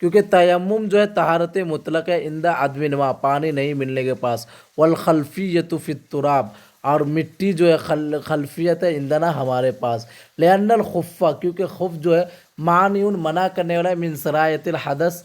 کیونکہ تیمم جو ہے طہارت مطلق ہے عند عدم الماء، پانی نہیں ملنے کے پاس، والخلفیۃ فی التراب، اور مٹی جو ہے خلفیت ہے عندنا ہمارے پاس، لأن الخف، کیونکہ خف جو ہے معنی منع کرنے والا ہے، من سرایت الحدث،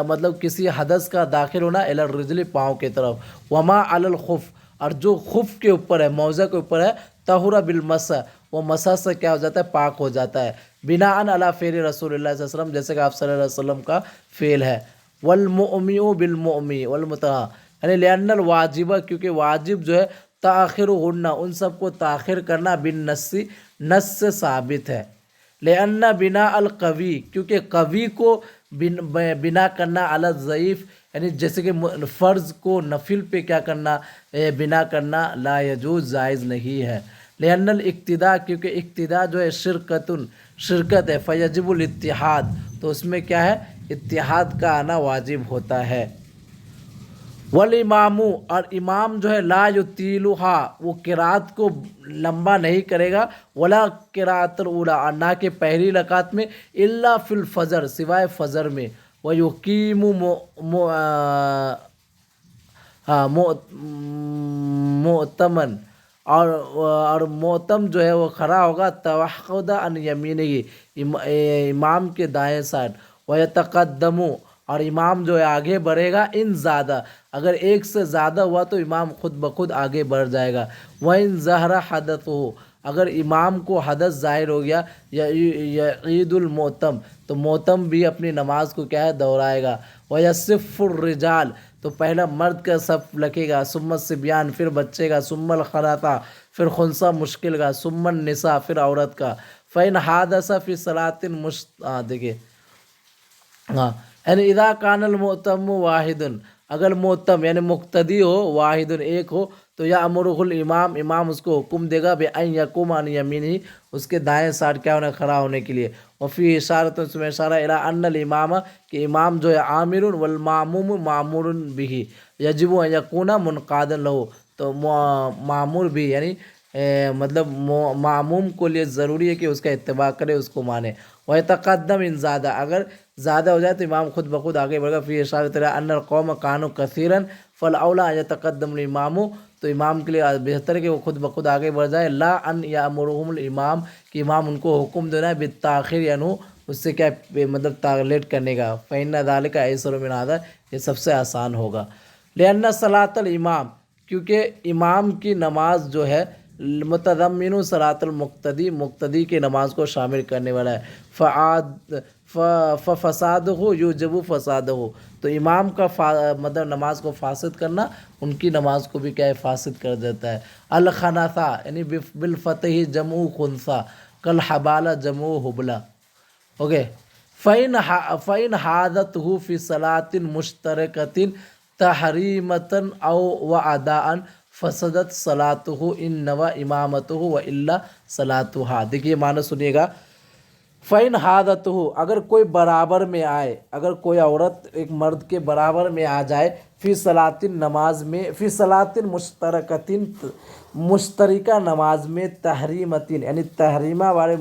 مطلب کسی حدث کا داخل ہونا، الی الرجل، پاؤں کی طرف، وما علی الخف، اور جو خف کے اوپر ہے، موزہ کے اوپر ہے، طہر بالمسح، وہ مسح سے کیا ہو جاتا ہے، پاک ہو جاتا ہے، بناء علی فعل رسول اللہ صلی اللہ علیہ وسلم، جیسے کہ آپ صلی اللہ علیہ وسلم کا فعل ہے، والمؤمی بالمؤمی والمتع، یعنی لأن الواجب، کیونکہ واجب جو ہے تاخرہن، ان سب کو تاخیر کرنا، بالنص، نص سے ثابت ہے، لأن بناء القوی، کیونکہ قوی کو بنا کرنا، علی الضعیف، یعنی جیسے کہ فرض کو نفل پہ کیا کرنا، بنا کرنا، لا یجوز، جائز نہیں ہے، لأن الاقتداء، کیونکہ اقتداء جو ہے شرکت ہے، فیجب الاتحاد، تو اس میں کیا ہے، اتحاد کا آنا واجب ہوتا ہے، والامام، اور امام جو ہے، لا یطیلها، وہ قرات کو لمبا نہیں کرے گا، ولا قراءۃ الاولی، اور نہ کہ پہلی رکعت میں، الا فی الفجر، سوائے فجر میں، ویقیم معتمن، اور معتم جو ہے وہ کھڑا ہوگا، توحد عن یمینہ، امام کے دائیں سائڈ، ویتقدم، اور امام جو ہے آگے بڑھے گا، ان زیادہ، اگر ایک سے زیادہ ہوا تو امام خود بخود آگے بڑھ جائے گا، وَإِن ظَهَرَ حَدَثُهُ، اگر امام کو حدث ظاہر ہو گیا، یعید المعتم، تو معتم بھی اپنی نماز کو کیا ہے، دوہرائے گا، وَيَصِفُّ الرِّجَالِ، تو پہلا مرد کا صف لکھے گا، ثم الصبیان، پھر بچے کا، ثم الخنثیٰ، پھر خنثیٰ مشکل کا، ثم النساء، پھر عورت کا، فَإِنْ حَادَثَ فِي صَلَاةٍ دیکھیے، ہاں، یعنی اذا کان المعتم واحد، اگر معتم یعنی مقتدی ہو، واحد، ایک ہو، تو یا امرہ الامام، امام اس کو حکم دے گا، بأن یقوم عن یمینہ، اس کے دائیں سائڈ کیا ہونا، کھڑا ہونے کے لیے، وفی اشارۃ، اس میں اشارہ الی ان الامام، کہ امام جو ہے عامر، والماموم مامور بہ، یجب ان یکون منقادا لہ، تو مامور بھی، یعنی مطلب معموم کو لیے ضروری ہے کہ اس کا اتباع کرے، اس کو مانے، وَيَتَقَدَّمْ إِن زَادَ، اگر زیادہ ہو جائے تو امام خود بخود آگے بڑھے گا، فی اشارۃ الی ان القوم کانوا کثیرا فالاولی ان یتقدم الامام، تو امام کے لیے بہتر ہے کہ وہ خود بخود آگے بڑھ جائے، لا ان یامرهم الامام، کہ امام ان کو حکم دینا ہے بالتاخیر عنہ، اس سے کیا مطلب لیٹ کرنے کا، فإن ذلک ایسر من ھذا، یہ سب سے آسان ہوگا، لأن صلاۃ الامام، کیونکہ امام کی نماز جو ہے، متضمن صلاۃ المقتدی، مقتدی کی نماز کو شامل کرنے والا ہے، فسادہ یوجب فسادہ، تو امام کا مطلب نماز کو فاسد کرنا ان کی نماز کو بھی کیا ہے، فاسد کر دیتا ہے، الخنثیٰ، یعنی بالفتح جمع خنثیٰ، کالحبالہ جمع حبلہ، اوکے، فَإِنْ حَادَتْهُ فِي صَلَاةٍ مُشْتَرَكَةٍ تَحْرِيمَةً أَوْ وَأَدَاءً فَسَدَتْ صَلَاتُهُ إِن نَوَى إِمَامَتُهُ وَإِلَّا صَلَاتُهَا، دیکھیے معنی سنیے گا، فَإِنْ حَادَتْهُ، اگر کوئی برابر میں آئے، اگر کوئی عورت ایک مرد کے برابر میں آ جائے، فی صلاۃ، نماز میں، فی صلاۃ مشترکۃ، مشترکہ نماز میں، تحریمۃ، یعنی تحریمہ والے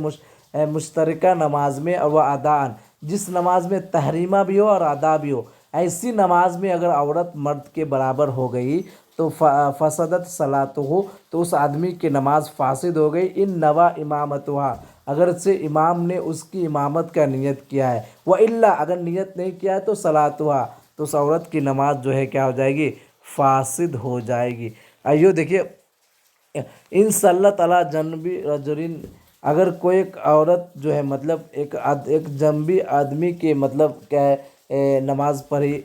مشترکہ نماز میں، و اداء، جس نماز میں تحریمہ بھی ہو اور ادا بھی ہو، ایسی نماز میں اگر عورت مرد کے برابر ہو گئی تو فسدت صلاتہ، تو اس آدمی کی نماز فاسد ہو گئی، ان نوا امامتہا، اگر سے امام نے اس کی امامت کا نیت کیا ہے، وَإِلَّا، اگر نیت نہیں کیا ہے تو صلاتہا، تو اس عورت کی نماز جو ہے کیا ہو جائے گی، فاسد ہو جائے گی، ایو دیکھیے، ان صلت علی جنبی رجل، اگر کوئی ایک عورت جو ہے مطلب ایک جنبی آدمی کے مطلب کیا ہے، نماز پڑھی،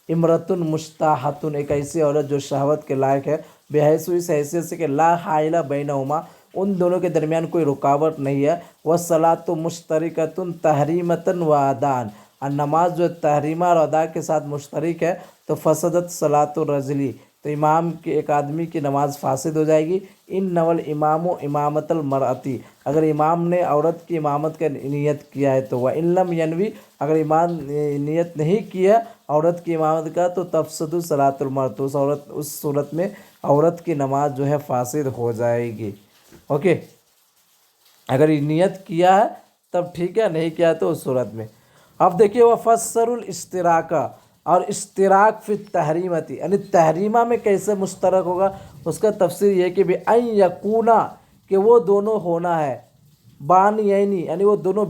امرۃ مشتاحۃ، ایک ایسی عورت جو شہوت کے لائق ہے، بحیث، اس حیثیت سے کہ لا حائل بینہما، ان دونوں کے درمیان کوئی رکاوٹ نہیں ہے، والصلاۃ مشترکۃ تحریمۃ و اداء، اور نماز جو تحریمہ اور ادا کے ساتھ مشترک ہے، تو فسدت صلاۃ الرجل، تو امام کے ایک آدمی کی نماز فاسد ہو جائے گی، ان نول امام امامت المرأتی، اگر امام نے عورت کی امامت کا نیت کیا ہے تو، وَإِن لَمْ يَنْوِ، اگر امام نیت نہیں کیا عورت کی امامت کا، تو تفسد صلاۃ المرأۃ، اس صورت میں عورت کی نماز جو ہے فاسد ہو جائے گی، اوکے، اگر نیت کیا ہے تب ٹھیک ہے، نہیں کیا تو اس صورت میں، اب دیکھیے وفسر الاشتراک، اور اشتراک فی التحریمتی یعنی تحریمہ میں کیسے مشترک ہوگا، اس کا تفسیر یہ کہ ان یکونا کہ وہ دونوں ہونا ہے، بانیینی یعنی وہ دونوں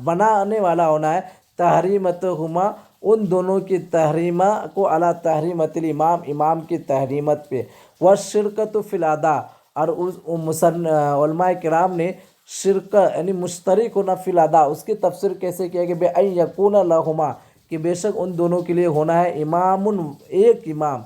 بنانے والا ہونا ہے، تحریمتہما ان دونوں کی تحریمہ کو علی تحریمت الامام امام کی تحریمت پہ، والشرکۃ فی الادا اور علماء کرام نے شرکت یعنی مشترک ہونا فی الادا اس کی تفسیر کیسے کیا کہ ان یکون لہما کہ بے شک ان دونوں کے لیے ہونا ہے امام ایک امام،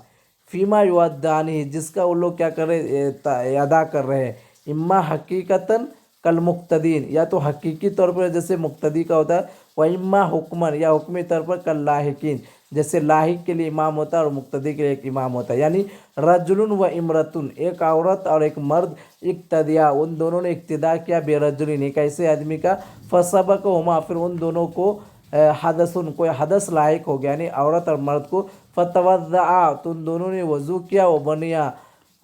فیما یودانی جس کا وہ لوگ کیا کر رہے ادا کر رہے ہیں، اما حقیقتاً کل مقتدین یا تو حقیقی طور پر جیسے مقتدی کا ہوتا ہے، و اما حکمن یا حکمی طور پر کل لاحقین جیسے لاحق کے لیے امام ہوتا ہے اور مقتدی کے لیے ایک امام ہوتا ہے، یعنی رجل و امرتن ایک عورت اور ایک مرد اقتدیا ان دونوں نے اقتدا کیا بے رجلین ایک ایسے آدمی کا، فسبقہما پھر ان دونوں کو حدث کوئی حدث لاحق ہو گیا یعنی عورت اور مرد کو، فتوضعا تو ان دونوں نے وضو کیا، و بنیا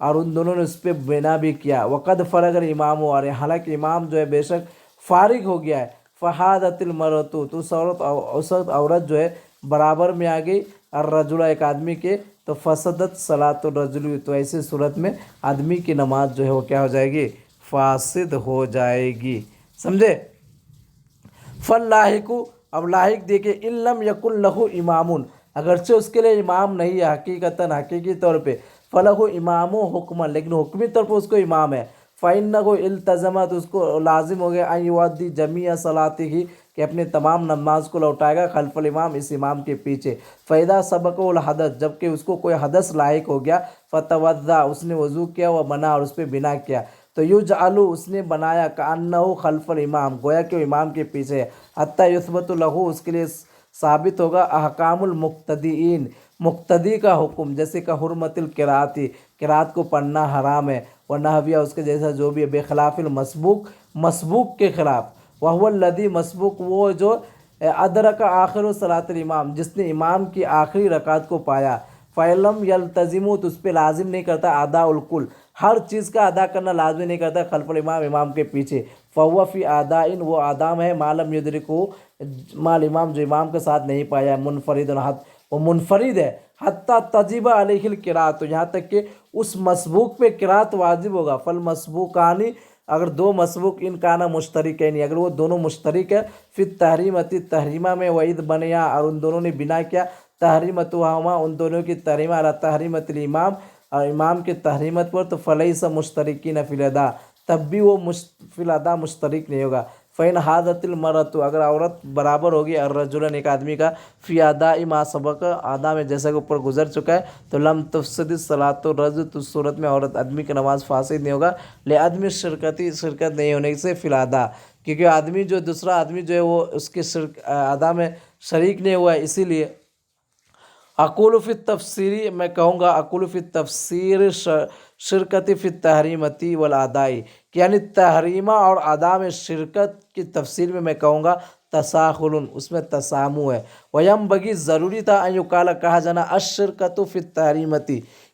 اور ان دونوں نے اس پہ بنا بھی کیا، وقد فرغ الامام اور حالانکہ امام جو ہے بے شک فارغ ہو گیا ہے، فحادت المرۃ تو اس عورت جو ہے برابر میں آ گئی، الرجل ایک آدمی کے، تو فسدت صلاۃ الرجل تو ایسی صورت میں آدمی کی نماز جو ہے وہ کیا ہو جائے گی، فاسد ہو جائے گی، سمجھے۔ فاللاحق اب لاحق دیکھیں ان لم یکن لہ امام اگرچہ اس کے لیے امام نہیں ہے حقیقتاً حقیقی طور پہ، فلہ امام و حکمن لیکن حکمی طور پر اس کو امام ہے، فإنہ التزم تو اس کو لازم ہو گیا ان یؤدی جمیع صلاتہ کہ اپنے تمام نماز کو لوٹائے گا خلف الامام اس امام کے پیچھے، فإذا سبقہ الحدث جبکہ اس کو کوئی حدث لاحق ہو گیا، فتوضأ اس نے وضو کیا، و بنا اور اس پہ بنا کیا، تو یجعل اس نے بنایا کأنہ خلف الامام گویا کہ وہ امام کے پیچھے ہے، حتی یثبت لہ اس کے لیے ثابت ہوگا احکام المقتدیین مقتدی کا حکم جیسے کہ حرمت القراءۃ قرات کو پڑھنا حرام ہے، ونحویہ اس کے جیسا جو بھی ہے، بخلاف المسبوق مسبوق کے خلاف، وہو الذی مسبوق وہ جو ادرک آخر صلاۃ الامام جس نے امام کی آخری رکعت کو پایا، فعلم یلتزم تو اس پہ لازم نہیں کرتا ادا الکل ہر چیز کا ادا کرنا لازمی نہیں کرتا خلف الامام امام کے پیچھے، فہو فی ادائن وہ آدام ہے معلوم یدرکو مال امام جو امام کے ساتھ نہیں پایا، منفرد وہ منفرد ہے، حتیٰ تجب علیہ القراءۃ یہاں تک کہ اس مسبوق پہ قراءت واجب ہوگا، فالمسبوقانی اگر دو مسبوق ان کانا مشترکین اگر وہ دونوں مشترک ہے، فی التحریمۃ تحریمہ میں، وعید بنیا اور ان دونوں نے بنا کیا، تحریمتہما ان دونوں کی تحریمہ علی تحریمت الامام اور امام کے تحریمت پر، تو فلیس مشترکین فی الادا تب بھی وہ فی الادا مشترک نہیں ہوگا، فإن حاضت المرۃ اگر عورت برابر ہوگی الرجل ایک آدمی کا، فی اداء ما سبق ادا میں جیسا کہ اوپر گزر چکا ہے، تو لم تفسد صلاۃ الرجل تو صورت میں عورت آدمی کی نماز فاسد نہیں ہوگا، لعدم شرکت نہیں ہونے سے فی الادا کیونکہ آدمی جو دوسرا آدمی جو ہے وہ اس کے ادا میں شریک نہیں ہوا ہے، اسی لیے اقول فی التفسیری میں کہوں گا اقول فی التفسیر شرکت فی التحریمۃ والادائی کہ یعنی تحریمہ اور ادا میں شرکت کی تفسیر میں کہوں گا تساہل اس میں تسامو ہے، وینبغی ضروری تھا ان یقال کہا جانا الشرکۃ فی التحریمۃ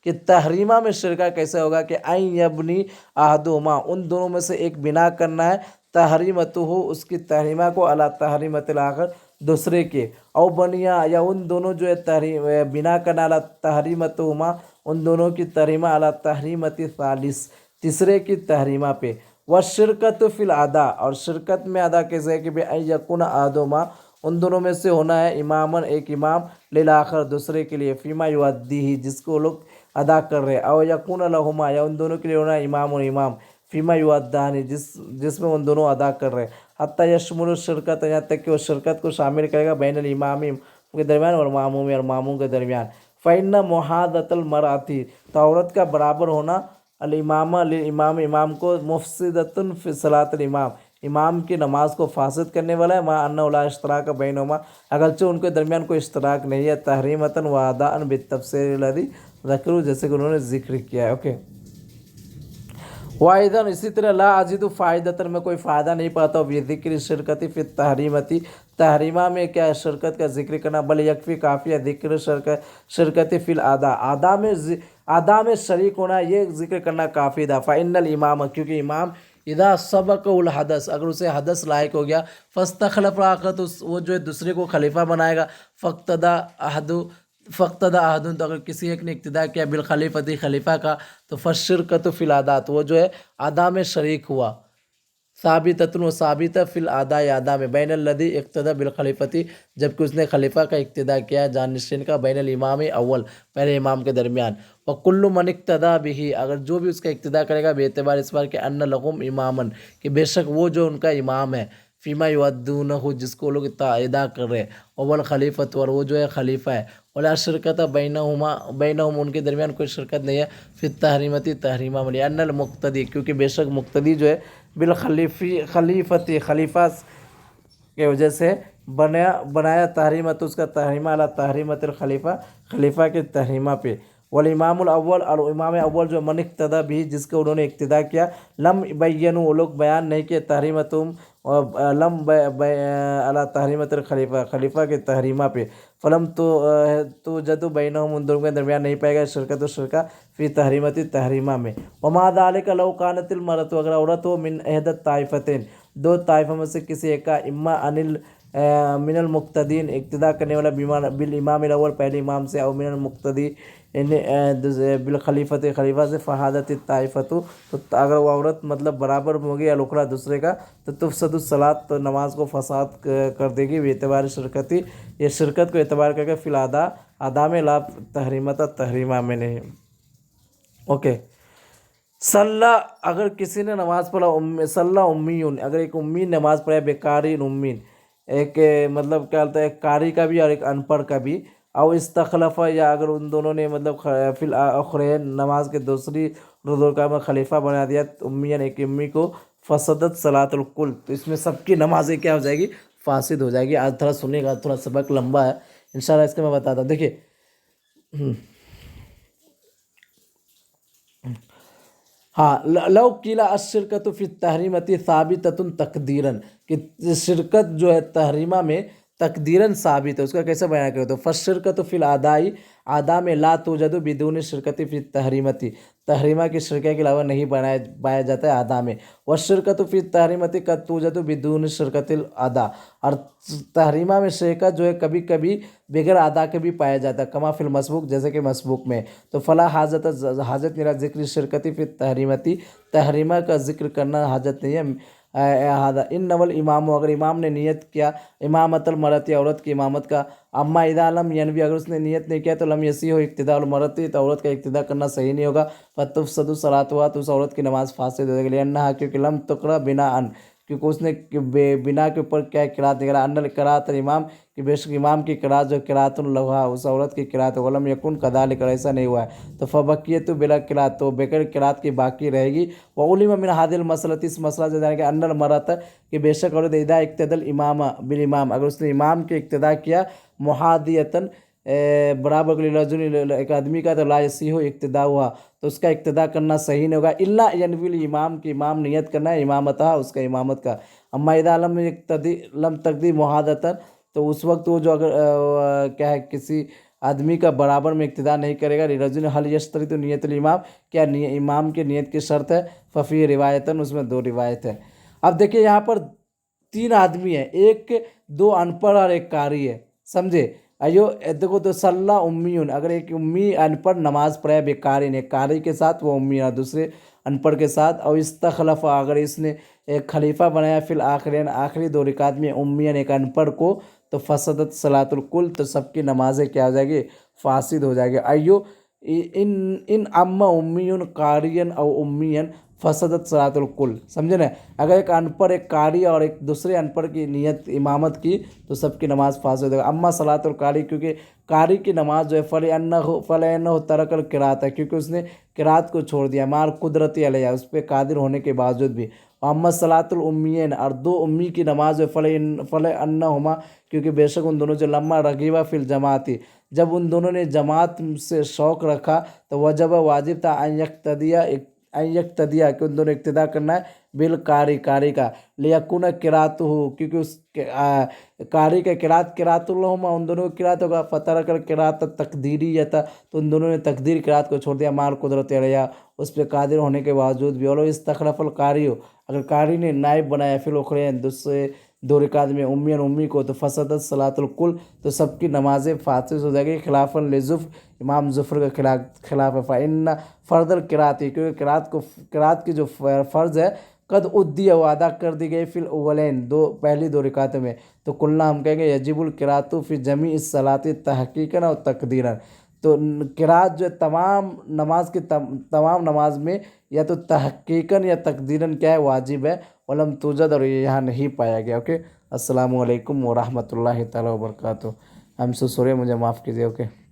کہ تحریمہ میں شرکہ کیسے ہوگا کہ ان یبنی احدہما ان دونوں میں سے ایک بنا کرنا ہے، تحریمتہ اس کی تحریمہ کو علی تحریمت الاخر دوسرے کے، او بنیا یا ان دونوں جو ہے بنا کرنا علی تحریمتہما ان دونوں کی تحریمہ علی تحریمت ثالث تیسرے کی تحریمہ پہ، والشرکت فی الادا اور شرکت میں ادا کیسے ہے کہ ان یکون احدہما ان دونوں میں سے ہونا ہے امامن ایک امام للآخر دوسرے کے لیے، فیما یؤدیہ جس کو لوگ ادا کر رہے، او یکون لہما یا ان دونوں کے لیے ہونا ہے امام امام فیما یؤدانی جس میں ان دونوں ادا کر رہے، حتی یشمل الشرکت یہاں تک کہ وہ شرکت کو شامل کرے گا بین الامام کے درمیان اور ماموم کے درمیان، فإن محاذۃ المرأۃ تو عورت کا برابر ہونا الامامہ للامام امام کو مفسدۃ فی صلاۃ الامام امام کی نماز کو فاسد کرنے والا ہے، ما انہ لا اشتراک بینہما اگرچہ ان کے درمیان کوئی اشتراک نہیں ہے، تحریمۃ و اداء بالتفسیر الذی ذکروا جیسے کہ انہوں نے ذکر کیا ہے، اوکے۔ وائدن اسی طرح لا اجد فائدتاً میں کوئی فائدہ نہیں پاتا ہوں ذکر شرکت فی التحریمۃ تحریمہ میں کیا شرکت کا ذکر کرنا، بل یکفی کافی ہے ذکر شرکت فی الادا ادا میں شریک ہونا یہ ذکر کرنا کافی تھا، فإن الامام کیونکہ امام اذا سبق الحدث، اگر اسے حدث لاحق ہو گیا، فاستخلف آخر، تو وہ جو ہے دوسرے کو خلیفہ بنائے گا، فقتدا احد، تو اگر کسی ایک نے اقتدا کیا بالخلیفتی، خلیفہ کا، تو فالشرکۃ فی العادات، وہ جو ہے ادا میں شریک ہوا، ثابتۃ و ثابتہ فی الاداء، ادا میں، بین الذی اقتدا بالخلیفتی، جبکہ اس نے خلیفہ کا اقتدا کیا جانشین کا، بین الامام اول، پہلے امام کے درمیان، وکل من اقتدا بہ، اگر جو بھی اس کا اقتدا کرے گا، بے اعتبار اس بار کہ ان لہم اماما، کہ بے شک وہ جو ان کا امام ہے، فیما یودونہ، جس کو لوگ ادا کر رہے ہیں، اول خلیفۃ، اور وہ جو ہے خلیفہ ہے، ولا شرکت بینہم، ان کے درمیان کوئی شرکت نہیں ہے، فی التحریمتی، تحریمہ میں، ان المقتدی، کیونکہ بے شک مقتدی جو ہے خلیفتی، خلیفہ کے وجہ سے بنایا تحریمت، اس کا تحریمہ علی تحریمت الخلیفہ، خلیفہ کے تحریمہ پہ، والامام الاول، اور امام اول جو من اقتدا بھی، جس کو انہوں نے اقتدا کیا، لم بینوا، وہ لوگ بیان نہیں کیے، تحریمتہم، لم علی تحریمت الخلیفہ، خلیفہ کے تحریمہ پہ، فلم توجد بینہم، ان دونوں کے درمیان نہیں پائے گا شرکت و شرکا فی تحریمتی، تحریمہ میں، وما ذلک لو کانت المرأۃ، اگر عورت ہو، من احد الطائفتین، دو طائفہ میں سے کسی ایک کا، اما من المقتدین، اقتدا کرنے والا، بالامام الاول، پہلے امام سے، او من المقتدی بالخلیفۃ، خلیفہ سے، فحادت الطائفۃ، تو اگر وہ عورت مطلب برابر ہوگی الاخری دوسرے کا، تو تفسد الصلاۃ، تو نماز کو فساد کر دے گی، بے اعتبار شرکتی، یہ شرکت کو اعتبار کر کے، فی الاداء، ادا میں، لا تحریمت، تحریمہ میں نہیں۔ اوکے، صلی، اگر کسی نے نماز پڑھا، صلی امیون، اگر ایک امی نماز پڑھا، بیکارین امین، ایک مطلب کیا ہوتا ہے، ایک قاری کا بھی اور ایک ان پڑھ کا بھی، او استخلف، یا اگر ان دونوں نے مطلب فی الاخرین، نماز کے دوسری رکوع میں خلیفہ بنا دیا امین، ایک امی کو، فسدت صلاۃ الکل، تو اس میں سب کی نمازیں کیا ہو جائے گی، فاسد ہو جائے گی۔ آج تھوڑا سنیے گا، تھوڑا سبق لمبا ہے، انشاءاللہ اس کے میں بتاتا ہوں، دیکھیے، ہاں، لو قیلا الشرکۃ فی التحریمۃ ثابتۃ تقدیراً، کہ شرکت جو ہے تحریمہ میں تقدیراً ثابت ہے، اس کا کیسے بیان کرے، تو فالشرکۃ فی الاداء، ادا میں، لا توجد بدون شرکت فی التحریمۃ، تحریمہ کی شرکت کے علاوہ نہیں پایا جاتا ہے ادا میں، والشرکۃ فی التحریمۃ قد توجد بدون شرکت الادا، اور تحریمہ میں شرکت جو ہے کبھی کبھی بغیر ادا کے بھی پایا جاتا ہے، کما فی المسبوق، جیسے کہ مسبوق میں، تو فلا حاجت میرا ذکر شرکتی فی تحریمتی، تحریمہ کا ذکر کرنا حاجت نہیں ہے، ان نول امام، اگر امام نے نیت کیا امامت المرأۃ، عورت کی امامت کا، اما اذا لم ینوی، اگر اس نے نیت نہیں کیا، تو لم یصح اقتداء المرأۃ، تو عورت کا اقتداء کرنا صحیح نہیں ہوگا، فتفسد صلاتها، تو اس عورت کی نماز فاسد ہو جائے گی، لأنها، کیونکہ لم تقرأ بناء، کیونکہ اس نے بنا کے اوپر کیا قرات نہیں کرا، ان قرات الامام، کہ بے شک امام کی قرات جو قرات لہا، اس عورت کی قرات، ولم یکن کذالک، ایسا نہیں ہوا ہے، تو فبقیت بلا قرات، تو بغیر قرات کی باقی رہے گی، وعلم من هذه المسألة، اس مسئلہ سے جانے کہ ان المرأۃ، کہ بے شک عورت، اذا اقتدى الامام بالامام، اگر اس نے امام کے اقتداء کیا، محاذیتاً، برابر للرجل، ایک آدمی کا، تو لا یصح اقتداء ہوا، تو اس کا اقتداء کرنا صحیح نہیں ہوگا، الا ینوی الامام، کی امام نیت کرنا ہے امامتہ، اس کا امامت کا، اما اذا لم تقدی محاذۃ، تو اس وقت وہ جو اگر کیا ہے کسی آدمی کا برابر میں اقتداء نہیں کرے گا، لرجل حل یشترط نیت الامام، کیا امام کی نیت کی شرط ہے، ففی روایتاً، اس میں دو روایت ہے۔ اب دیکھیں یہاں پر تین آدمی ہیں، ایک دو ان پڑھ اور ایک قاری ہے، سمجھے، ایو دیکھو، تو صلی امیون، اگر ایک امی ان پڑھ نماز پڑھے بے قاری نے، قاری کے ساتھ وہ امی، اور دوسرے ان پڑھ کے ساتھ، اور استخلف، اگر اس نے ایک خلیفہ بنایا فی الآخرین، آخری دو رکعت میں، امین، ایک ان پڑھ کو، تو فسدت صلاۃ الکل، تو سب کی نمازیں کیا ہو جائے گی، فاسد ہو جائے گی، ایو ان اما امیون قارین او امیین فسدت صلاۃ الکل، سمجھے نا، اگر ایک ان پڑھ، ایک قاری اور ایک دوسرے ان پڑھ کی نیت امامت کی، تو سب کی نماز فاسد ہوگا، اما صلاۃ القاری، کیونکہ قاری کی نماز جو ہے، فلانہ ترک القراءۃ، کیونکہ اس نے قرات کو چھوڑ دیا، مال قدرتی علیہ، اس پہ قادر ہونے کے باوجود بھی، اما صلاۃ الامین، اور دو امی کی نماز ہے، فلانہما، کیونکہ بے شک ان دونوں جو، لما رغیبہ فی الجماعت، جب ان دونوں نے جماعت سے شوق رکھا، تو وجب، واجب تھا، ان یقتدیا، کہ ان دونوں اقتداء کرنا ہے، بالقاری قاری کا لیکن قراءتہ کیونکہ اس قاری کا قراءت اللہم ان دونوں کی قراءت ہوگا، فترک القراءت تقدیریت تو ان دونوں نے تقدیر قراءت کو چھوڑ دیا، مال قدرت علیہ اس پہ قادر ہونے کے باوجود بھی۔ ولو استخلف القاری ہو اگر قاری نے نائب بنایا فی الاخرین دوسرے دو رکعت میں امی امی کو تو فسدت صلاۃ الکل تو سب کی نمازیں فاسد ہو جائے گی، خلافاً لظفر امام ظفر کا خلاف ہے۔ فإن فرض القراءت کیونکہ قراءت کی جو فرض ہے قد ادی و ادا کر دی گئی فی الاولین پہلی دو رکعتوں میں، تو قلنا ہم کہیں گے یجب القراءت فی جمیع الصلاۃ تحقیقاً و تقدیراً، تو قراءت جو ہے تمام نماز میں یا تو تحقیقاً یا تقدیراً کیا ہے واجب ہے، ولم توجد اور یہ یہاں نہیں پایا گیا۔ اوکے، السلام علیکم ورحمۃ اللہ تعالیٰ وبرکاتہ۔ ہم سے سورے مجھے معاف کیجیے۔ اوکے۔